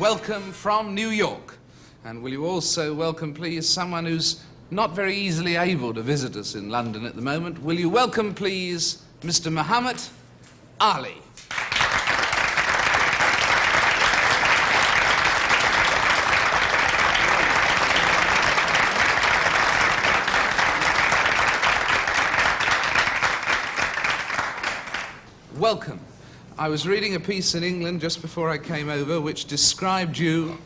welcome from New York. And will you also welcome, please, someone who's not very easily able to visit us in London at the moment. Will you welcome, please, Mr. Muhames Ali. Welcome. I was reading a piece in England just before I came over which described you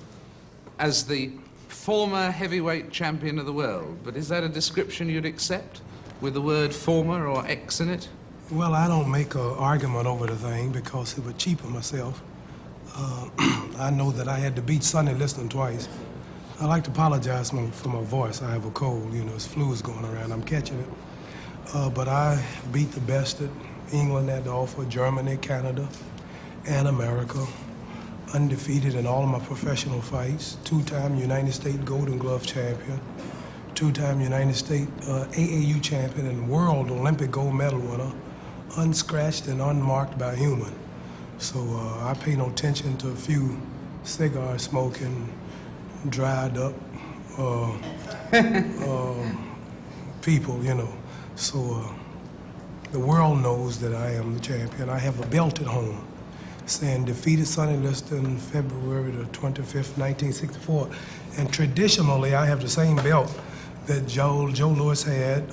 as the former heavyweight champion of the world. But is that a description you'd accept with the word former or X in it? Well, I don't make an argument over the thing because it would cheapen myself. I know that I had to beat Sonny Liston twice. I'd like to apologize for my voice. I have a cold, you know, this flu is going around. I'm catching it. But I beat the best that England had to offer, Germany, Canada, and America. Undefeated in all of my professional fights. Two-time United States Golden Glove champion. Two-time United States AAU champion and world Olympic gold medal winner. Unscratched and unmarked by a human. So I pay no attention to a few cigar smoking, dried up people, you know. So the world knows that I am the champion. I have a belt at home saying defeated Sonny Liston February the 25th, 1964. And traditionally, I have the same belt that Joe Louis had,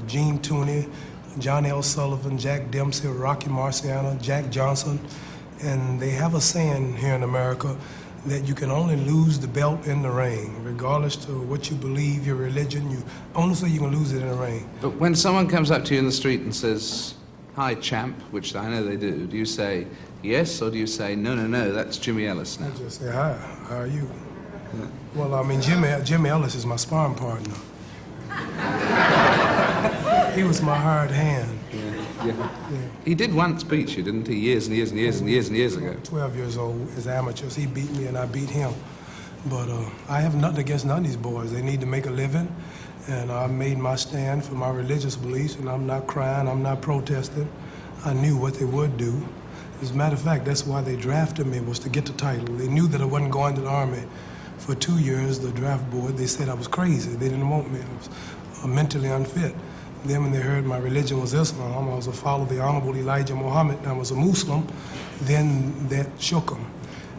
Gene Tooney, John L. Sullivan, Jack Dempsey, Rocky Marciano, Jack Johnson. And they have a saying here in America that you can only lose the belt in the ring, regardless to what you believe, your religion. You only say you can lose it in the ring. But when someone comes up to you in the street and says, "Hi, champ," which I know they do you say yes, or do you say, "No, no, no, that's Jimmy Ellis now"? I just say, "Hi, how are you?" Yeah. Well, I mean, Jimmy Ellis is my sparring partner. He was my hard hand. Yeah. He did once beat you, didn't he? Years and years and years and years and years ago. 12 years old as amateurs. He beat me and I beat him. But I have nothing against none of these boys. They need to make a living. And I made my stand for my religious beliefs, and I'm not crying, I'm not protesting. I knew what they would do. As a matter of fact, that's why they drafted me, was to get the title. They knew that I wasn't going to the Army. For 2 years, the draft board, they said I was crazy. They didn't want me. I was mentally unfit. Then when they heard my religion was Islam, I was a follower of the Honorable Elijah Muhammad, and I was a Muslim, then that shook them.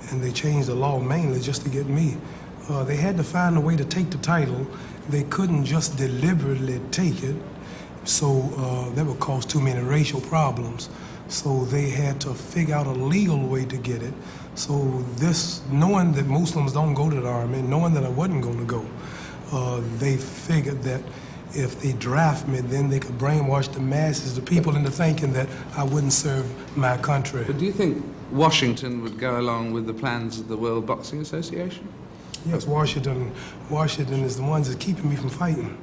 And they changed the law mainly just to get me. They had to find a way to take the title. They couldn't just deliberately take it, so that would cause too many racial problems. So they had to figure out a legal way to get it. So this, knowing that Muslims don't go to the Army, knowing that I wasn't going to go, they figured that if they draft me, then they could brainwash the masses, the people, into thinking that I wouldn't serve my country. But do you think Washington would go along with the plans of the World Boxing Association? Yes, Washington is the ones that's keeping me from fighting.